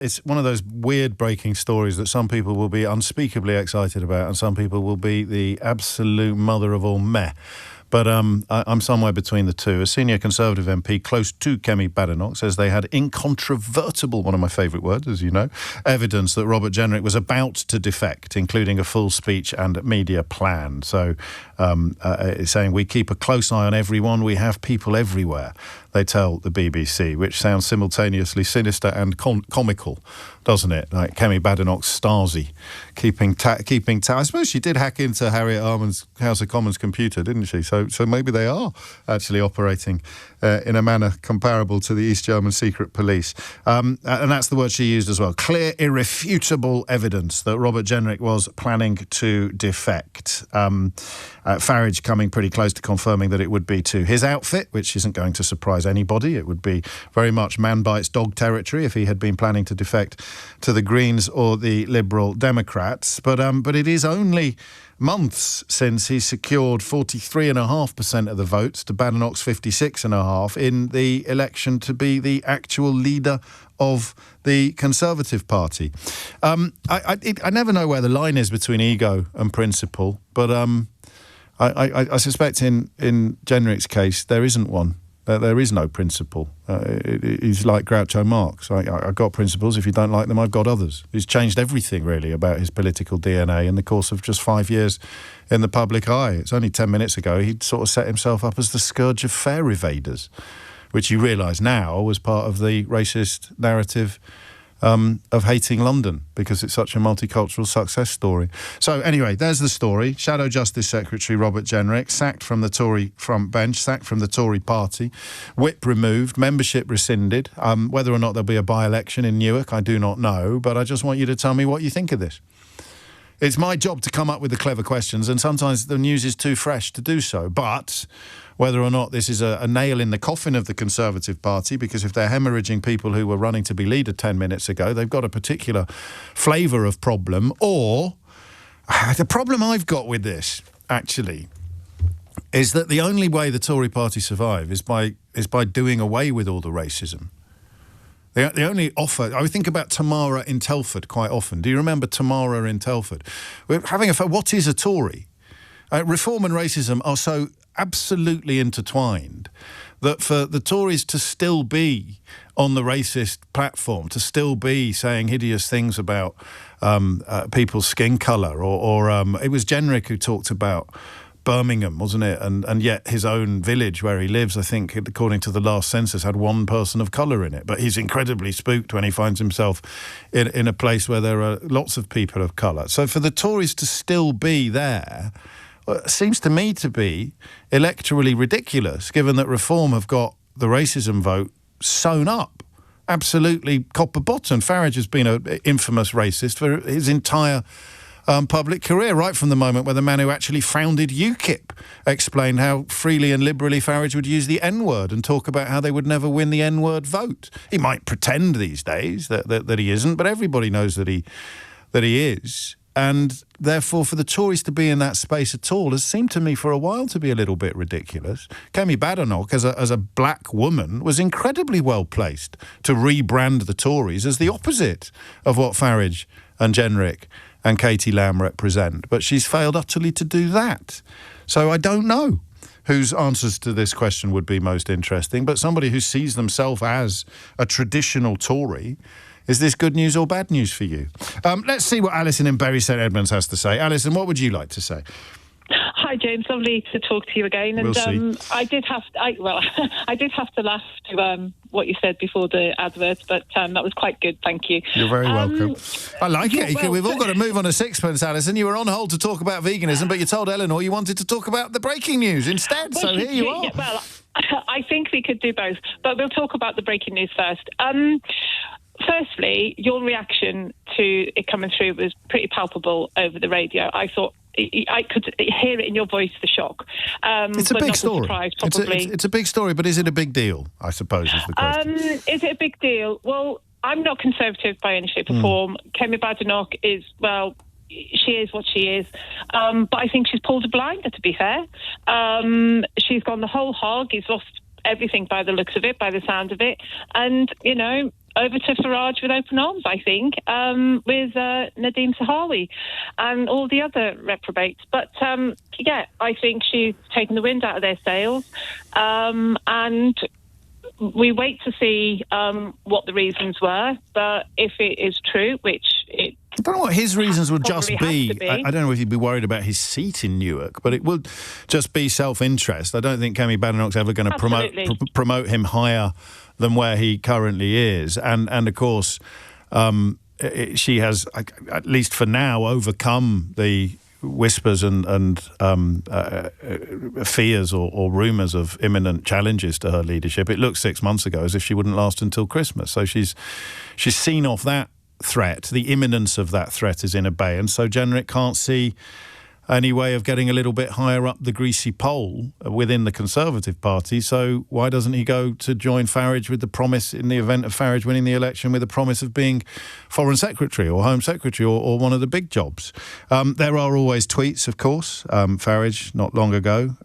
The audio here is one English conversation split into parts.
It's one of those weird breaking stories that some people will be unspeakably excited about and some people will be the absolute mother of all meh. But I'm somewhere between the two. A senior Conservative MP close to Kemi Badenoch says they had incontrovertible, one of my favourite words, as you know, evidence that Robert Jenrick was about to defect, including a full speech and media plan. So it's saying we keep a close eye on everyone. We have people everywhere, they tell the BBC, which sounds simultaneously sinister and comical, doesn't it? Like Kemi Badenoch's Stasi, keeping I suppose she did hack into Harriet Harman's House of Commons computer, didn't she? So maybe they are actually operating in a manner comparable to the East German secret police. And that's the word she used as well. Clear, irrefutable evidence that Robert Jenrick was planning to defect. Farage coming pretty close to confirming that it would be to his outfit, which isn't going to surprise anybody. It would be very much man bites dog territory if he had been planning to defect to the Greens or the Liberal Democrats. But it is only months since he secured 43.5% of the votes to Badenoch's 56.5% in the election to be the actual leader of the Conservative Party. I never know where the line is between ego and principle, but I suspect in Jenrick's case there isn't one. There is no principle. He's like Groucho Marx. I've got principles. If you don't like them, I've got others. He's changed everything, really, about his political DNA in the course of just 5 years in the public eye. It's only 10 minutes ago he'd sort of set himself up as the scourge of fare evaders, which you realise now was part of the racist narrative of hating London because it's such a multicultural success story. So anyway, there's the story. Shadow Justice Secretary Robert Jenrick sacked from the Tory front bench, sacked from the Tory party, whip removed, membership rescinded. Whether or not there'll be a by-election in Newark, I do not know, but I just want you to tell me what you think of this. It's my job to come up with the clever questions, and sometimes the news is too fresh to do so. But whether or not this is a nail in the coffin of the Conservative Party, because if they're hemorrhaging people who were running to be leader 10 minutes ago, they've got a particular flavour of problem. Or the problem I've got with this, actually, is that the only way the Tory party survive is by doing away with all the racism. The only offer, I think about Tamara in Telford quite often. Do you remember Tamara in Telford? We're having what is a Tory? Reform and racism are so absolutely intertwined that for the Tories to still be on the racist platform, to still be saying hideous things about people's skin colour, or it was Jenrick who talked about Birmingham, wasn't it? And yet his own village where he lives, I think, according to the last census, had one person of colour in it. But he's incredibly spooked when he finds himself in a place where there are lots of people of colour. So for the Tories to still be there seems to me to be electorally ridiculous, given that Reform have got the racism vote sewn up. Absolutely copper bottom. Farage has been an infamous racist for his entire public career, right from the moment where the man who actually founded UKIP explained how freely and liberally Farage would use the N-word and talk about how they would never win the N-word vote. He might pretend these days that he isn't, but everybody knows that he is. And therefore, for the Tories to be in that space at all has seemed to me for a while to be a little bit ridiculous. Kemi Badenoch, as a black woman, was incredibly well placed to rebrand the Tories as the opposite of what Farage and Jenrick and Katie Lamb represent. But she's failed utterly to do that. So I don't know whose answers to this question would be most interesting, but somebody who sees themselves as a traditional Tory. Is this good news or bad news for you? Let's see what Alison in Bury St Edmunds has to say. Alison, what would you like to say? Hi, James. Lovely to talk to you again. And we'll see. I did have to laugh to what you said before the advert, but that was quite good. Thank you. You're very welcome. I like it. We've all got to move on to sixpence, Alison. You were on hold to talk about veganism, but you told Eleanor you wanted to talk about the breaking news instead. So here you are. Yeah, well, I think we could do both, but we'll talk about the breaking news first. Firstly, your reaction to it coming through was pretty palpable over the radio. I thought I could hear it in your voice, the shock. It's a big story. Surprise, probably. It's a big story, but is it a big deal, I suppose, is the question. Is it a big deal? Well, I'm not Conservative by any shape or form. Kemi Badenoch is, well, she is what she is. But I think she's pulled a blinder, to be fair. She's gone the whole hog. He's lost everything by the looks of it, by the sound of it. And, you know, over to Farage with open arms, I think, with Nadine Zahawi and all the other reprobates. But, I think she's taken the wind out of their sails. And we wait to see what the reasons were. But if it is true, which it I don't know what his reasons would just be. be. I don't know if he'd be worried about his seat in Newark, but it would just be self-interest. I don't think Kemi Badenoch's ever going to promote him higher than where he currently is. And of course, she has, at least for now, overcome the whispers and fears or rumours of imminent challenges to her leadership. It looked 6 months ago as if she wouldn't last until Christmas. So she's seen off that threat. The imminence of that threat is in abeyance. So Jenrick can't see any way of getting a little bit higher up the greasy pole within the Conservative Party. So why doesn't he go to join Farage with the promise, in the event of Farage winning the election, with the promise of being Foreign Secretary or Home Secretary or one of the big jobs? There are always tweets, of course. Farage, not long ago,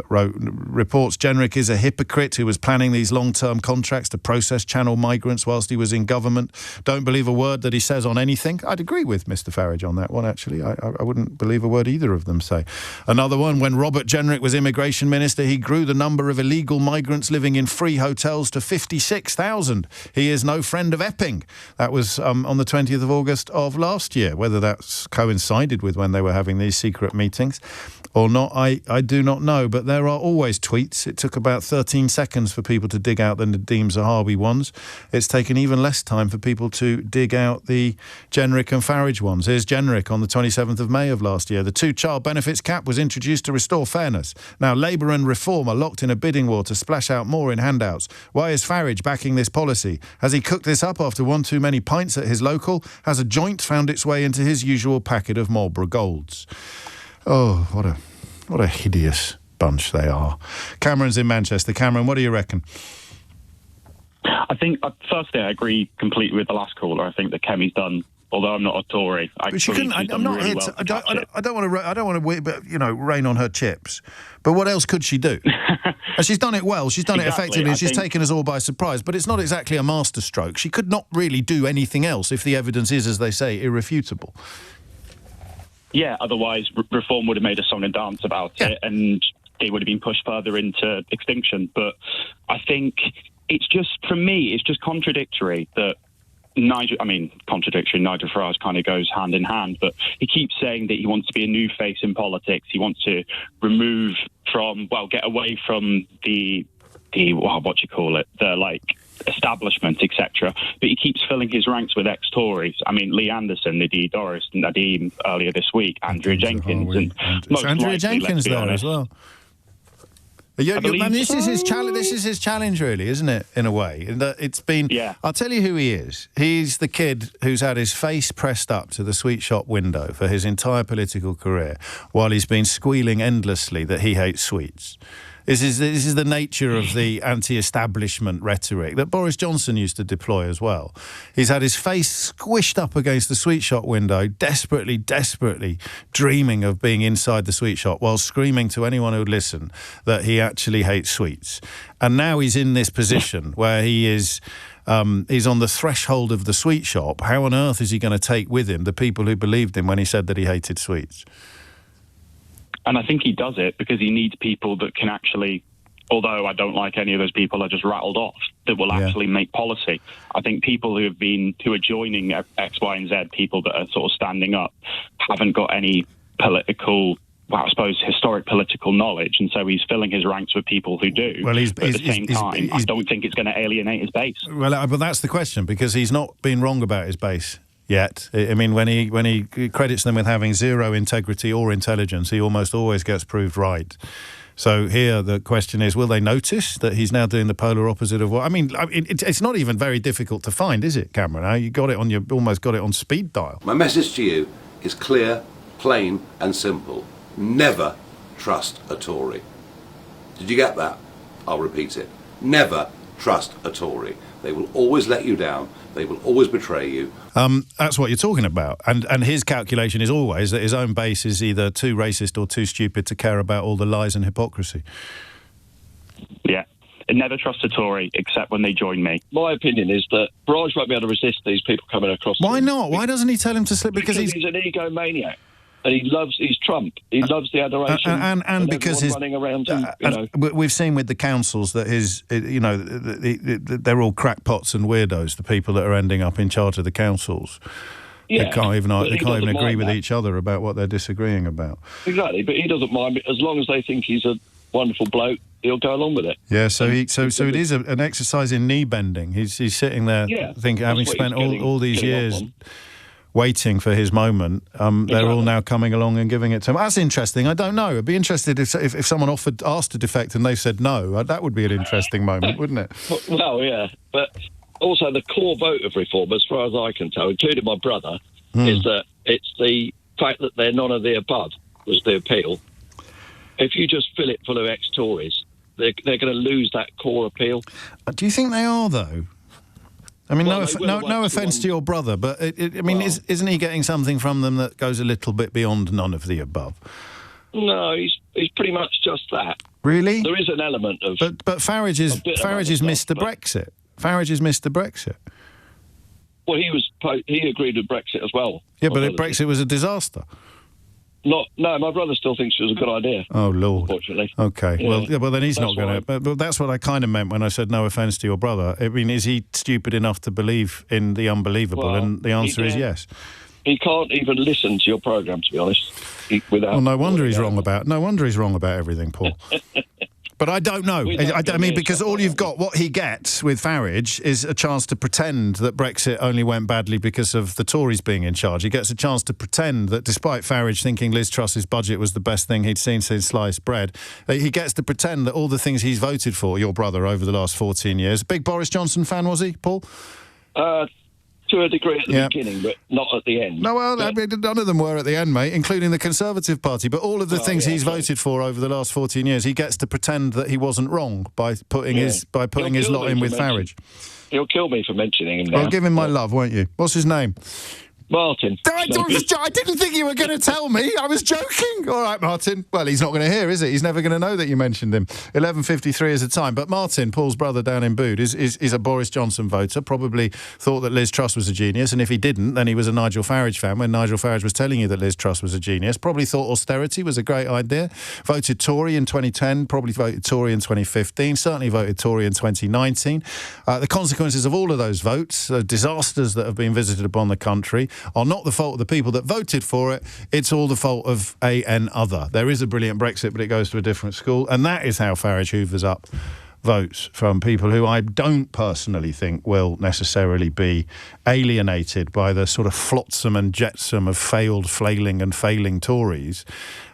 wrote, reports Jenrick is a hypocrite who was planning these long-term contracts to process Channel migrants whilst he was in government. Don't believe a word that he says on anything. I'd agree with Mr Farage on that one, actually. I wouldn't believe a word either of them say. Another one, when Robert Jenrick was Immigration Minister, he grew the number of illegal migrants living in free hotels to 56,000. He is no friend of Epping. That was on the 20th of August of last year. Whether that's coincided with when they were having these secret meetings or not, I do not know. But there are always tweets. It took about 13 seconds for people to dig out the Nadine Zahawi ones. It's taken even less time for people to dig out the Jenrick and Farage ones. Here's Jenrick on the 27th of May of last year. The two-child benefits cap was introduced to restore fairness. Now Labour and Reform are locked in a bidding war to splash out more in handouts. Why is Farage backing this policy? Has he cooked this up after one too many pints at his local? Has a joint found its way into his usual packet of Marlborough Golds? Oh, what a hideous bunch they are. Cameron's in Manchester. Cameron, what do you reckon? I think, firstly, I agree completely with the last caller. I think that Kemi's done, although I'm not a Tory. But she couldn't. I'm not here. I don't want to, rain on her chips. But what else could she do? And she's done it well. She's done it effectively. And she's taken us all by surprise. But it's not exactly a masterstroke. She could not really do anything else if the evidence is, as they say, irrefutable. Yeah. Otherwise, Reform would have made a song and dance about it, and it would have been pushed further into extinction. But I think it's just, for me, it's just contradictory that Nigel Farage kind of goes hand in hand, but he keeps saying that he wants to be a new face in politics. He wants to get away from the establishment, etc. But he keeps filling his ranks with ex-Tories. I mean, Lee Anderson, Nadine earlier this week, Andrea Jenkins, and most Andrea likely, Jenkins there as well. This is his challenge. This is his challenge, really, isn't it? In a way, it's been. Yeah. I'll tell you who he is. He's the kid who's had his face pressed up to the sweet shop window for his entire political career, while he's been squealing endlessly that he hates sweets. This is the nature of the anti-establishment rhetoric that Boris Johnson used to deploy as well. He's had his face squished up against the sweet shop window, desperately dreaming of being inside the sweet shop while screaming to anyone who'd listen that he actually hates sweets. And now he's in this position where he is... he's on the threshold of the sweet shop. How on earth is he going to take with him the people who believed him when he said that he hated sweets? And I think he does it because he needs people that can actually, although I don't like any of those people I just rattled off, that will actually make policy. I think people who are joining X, Y, and Z, people that are sort of standing up, haven't got any historic political knowledge, and so he's filling his ranks with people who do. Well, at the same time, I don't think it's going to alienate his base. Well, but that's the question, because he's not been wrong about his base yet. I mean, when he credits them with having zero integrity or intelligence, he almost always gets proved right. So here the question is, will they notice that he's now doing the polar opposite of what... I mean, it's not even very difficult to find, is it, Cameron? You almost got it on speed dial. My message to you is clear, plain and simple. Never trust a Tory. Did you get that? I'll repeat it. Never trust a Tory. They will always let you down. They will always betray you. That's what you're talking about. And his calculation is always that his own base is either too racist or too stupid to care about all the lies and hypocrisy. Yeah. never trust a Tory except when they join me. My opinion is that Farage won't be able to resist these people coming across. Why not? Why doesn't he tell him to slip? Because he's an egomaniac. And he's Trump. He loves the adoration, and because he's running around. We've seen with the councils that they're all crackpots and weirdos. The people that are ending up in charge of the councils, they can't even agree with each other about what they're disagreeing about. Exactly, but he doesn't mind as long as they think he's a wonderful bloke. He'll go along with it. Yeah, so it is an exercise in knee bending. He's sitting there thinking, having spent all these years waiting for his moment, they're all now coming along and giving it to him. That's interesting. I don't know. I'd be interested if someone asked to defect and they said no. That would be an interesting moment, wouldn't it? Well, yeah. But also the core vote of reform, as far as I can tell, including my brother, is that it's the fact that they're none of the above was the appeal. If you just fill it full of ex-Tories, they're going to lose that core appeal. Do you think they are, though? I mean, no offence to your brother, but isn't he getting something from them that goes a little bit beyond none of the above? No, he's pretty much just that. Really? There is an element of... But Farage is Mr Brexit. Farage is Mr Brexit. Well, he agreed with Brexit as well. Yeah, but Brexit was a disaster. No, my brother still thinks it was a good idea. Oh, Lord. Unfortunately. Okay. Yeah. Well, then he's not going to... But that's what I kind of meant when I said no offence to your brother. I mean, is he stupid enough to believe in the unbelievable? Well, and the answer is yes. He can't even listen to your programme, to be honest. No wonder he's wrong about everything, Paul. But I don't know. I mean, because all you've got, what he gets with Farage is a chance to pretend that Brexit only went badly because of the Tories being in charge. He gets a chance to pretend that despite Farage thinking Liz Truss's budget was the best thing he'd seen since sliced bread, he gets to pretend that all the things he's voted for, your brother, over the last 14 years. Big Boris Johnson fan, was he, Paul? To a degree at the beginning, but not at the end. No, well, I mean, none of them were at the end, mate, including the Conservative Party. But all of the things he's voted for over the last 14 years, he gets to pretend that he wasn't wrong by putting his lot in with Farage. He'll kill me for mentioning him now. Well, give him my love, won't you? What's his name? Martin. I didn't think you were going to tell me. I was joking. All right, Martin. Well, he's not going to hear, is he? He's never going to know that you mentioned him. 11:53 is the time. But Martin, Paul's brother down in Bude, is a Boris Johnson voter, probably thought that Liz Truss was a genius, and if he didn't, then he was a Nigel Farage fan when Nigel Farage was telling you that Liz Truss was a genius. Probably thought austerity was a great idea. Voted Tory in 2010, probably voted Tory in 2015, certainly voted Tory in 2019. The consequences of all of those votes, disasters that have been visited upon the country, are not the fault of the people that voted for it. It's all the fault of an other. There is a brilliant Brexit, but it goes to a different school, and that is how Farage hoovers up votes from people who I don't personally think will necessarily be alienated by the sort of flotsam and jetsam of failed, flailing and failing Tories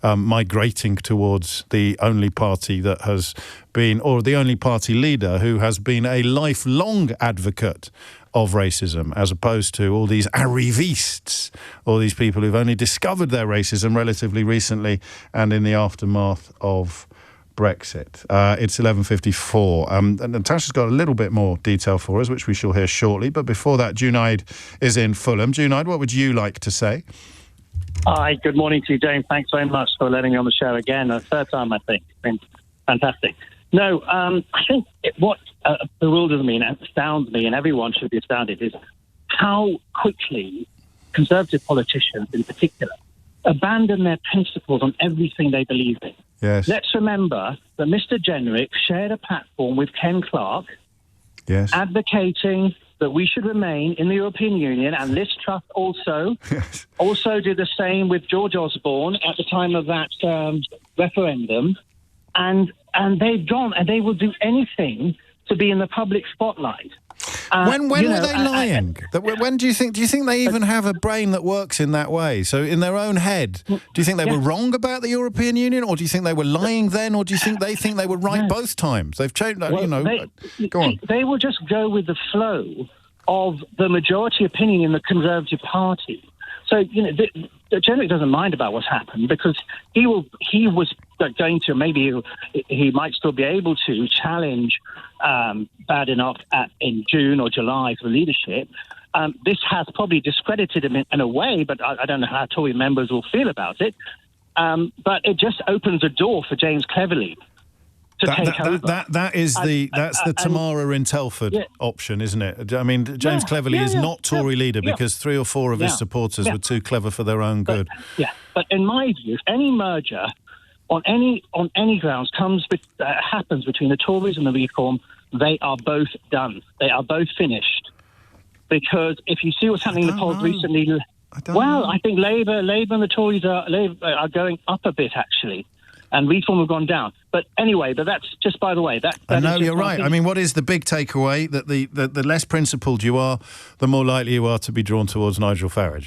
migrating towards the only party that has been, or the only party leader who has been a lifelong advocate of racism, as opposed to all these arrivistes, all these people who've only discovered their racism relatively recently and in the aftermath of Brexit. It's 11:54. And Natasha's got a little bit more detail for us, which we shall hear shortly. But before that, Junaid is in Fulham. Junaid, what would you like to say? Hi, good morning to you, James. Thanks very much for letting me on the show again. A third time, I think. It's been fantastic. No, I think what bewilders me and astounds me, and everyone should be astounded, is how quickly Conservative politicians in particular abandon their principles on everything they believe in. Yes. Let's remember that Mr Jenrick shared a platform with Ken Clarke, advocating that we should remain in the European Union, and Liz Truss also did the same with George Osborne at the time of that referendum, and they've gone, and they will do anything to be in the public spotlight. When were they lying? When do you think they even have a brain that works in that way? So in their own head, do you think they were wrong about the European Union, or do you think they were lying then, or do you think they were right both times? They've changed. Go on. They will just go with the flow of the majority opinion in the Conservative Party. So Jenrick doesn't mind about what's happened, because he was going to, maybe he might still be able to challenge Badenoch in June or July for leadership. This has probably discredited him in a way, but I don't know how Tory members will feel about it. But it just opens a door for James Cleverly to take over. That is that's the Tamara in Telford option, isn't it? I mean, James Cleverly is not Tory leader because 3 or 4 of his supporters were too clever for their own good. But in my view, if any merger on any grounds happens between the Tories and the Reform, they are both done. They are both finished. Because if you see what's happening in the polls recently, I think Labour and the Tories are going up a bit actually. And Reform have gone down. But anyway, that's just by the way. No, you're right. I mean, what is the big takeaway? That the less principled you are, the more likely you are to be drawn towards Nigel Farage.